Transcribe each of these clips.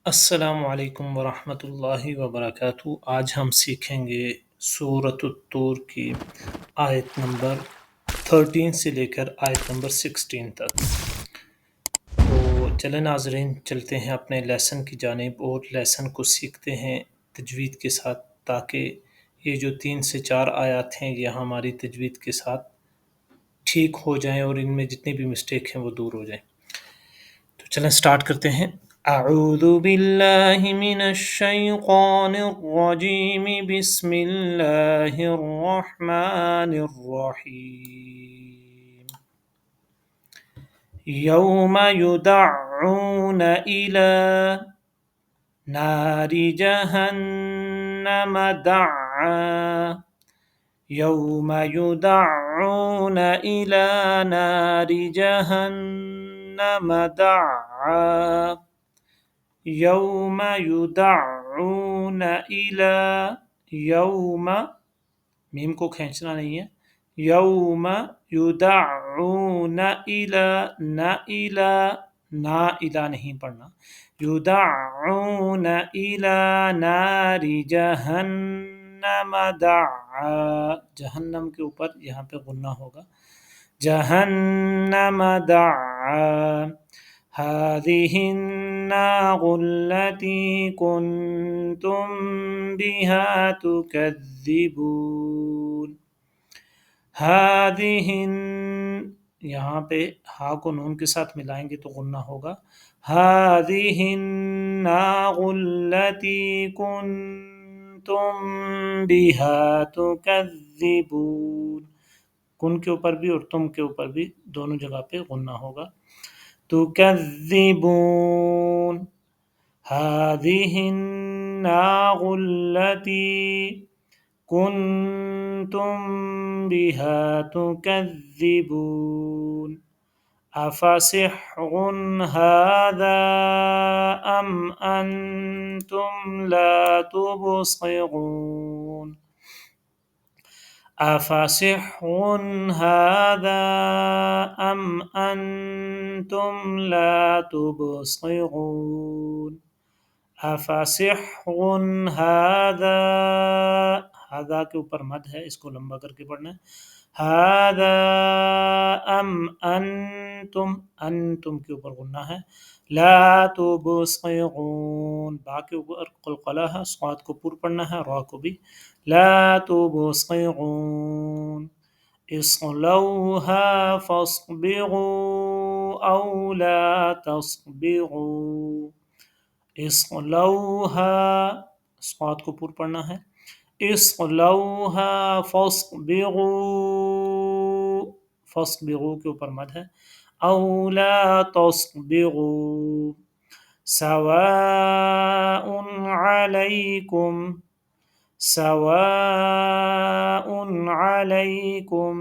السلام علیکم ورحمۃ اللہ وبرکاتہ۔ آج ہم سیکھیں گے سورۃ الطور کی آیت نمبر 13 سے لے کر آیت نمبر 16 تک۔ تو چلیں ناظرین، چلتے ہیں اپنے لیسن کی جانب اور لیسن کو سیکھتے ہیں تجوید کے ساتھ، تاکہ یہ جو 3 سے 4 آیات ہیں یہ ہماری تجوید کے ساتھ ٹھیک ہو جائیں اور ان میں جتنی بھی مسٹیک ہیں وہ دور ہو جائیں۔ تو چلیں سٹارٹ کرتے ہیں۔ اعوذ باللہ من الشیطان الرجیم، بسم اللہ الرحمن الرحیم۔ یوم یدعون الی نار جہنم دعا، یوم یدعون الی نار جہنم دعا، یوم یدعون الی، یوم میم کو کھینچنا نہیں ہے، یوم یدعون الی، نہ الی، نا الی نہیں پڑھنا، یدعون الی نار جہنم دعا، جہنم کے اوپر یہاں پہ غنہ ہوگا، جہنم دعا، هذه النار التي كنتم بها تكذبون، هذه یہاں پہ ہا کو نون کے ساتھ ملائیں گے تو غنہ ہوگا، هذه النار التي كنتم بها تكذبون، کن کے اوپر بھی اور تم کے اوپر بھی دونوں جگہ پہ غنہ ہوگا، تکذبون، هذه النار التي كنتم بها تكذبون، أفسحر هذا أم أنتم لا تبصرون، أفسحر هذا أم أنتم لا تبصرون، أفسحر هذا، هذا کے اوپر مد ہے، اس کو لمبا کر کے پڑھنا ہے، هذا أم أنتم، انتم کے اوپر غنہ ہے، لا تبصرون، با کے اوپر قلقلہ ہے، صاد کو پر پڑھنا ہے، را کو بھی، لا تبصرون، اصلوها فاصبروا أو لا تصبروا، اصلوها، صاد کو پر پڑھنا ہے، اصلوها فاصبروا، فاصبروا کے اوپر مد ہے، او لا تصبروا، سواء علیکم، سواء علیکم،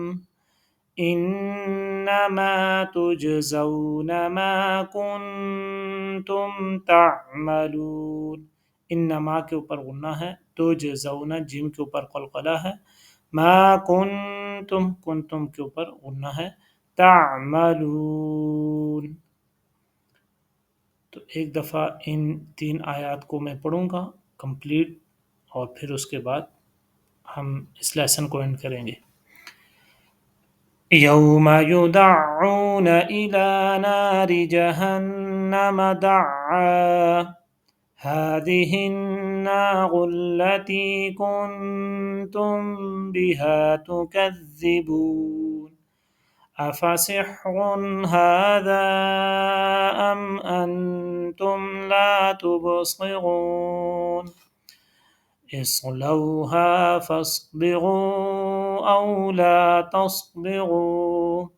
انما تجزون ما کنتم تعملون، انما کے اوپر غنہ ہے، تجزون جیم کے اوپر قلقلہ ہے، ما کنتم، کنتم کے اوپر غنہ ہے، تعملون۔ تو ایک دفعہ ان 3 آیات کو میں پڑھوں گا کمپلیٹ، اور پھر اس کے بعد ہم اس لیسن کو اینڈ کریں گے۔ یوم یدعون الی نار جہنم دعا، هذه النار التي كنتم بها تكذبون، أفسحر هذا أم أنتم لا تبصرون، اصلوها فاصبروا أو لا تصبروا،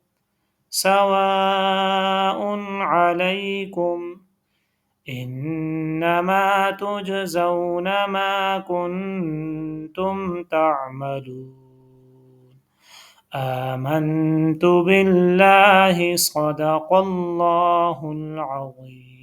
سواء عليكم، انما تجزون ما كنتم تعملون، آمنت بالله، صدق الله العظيم۔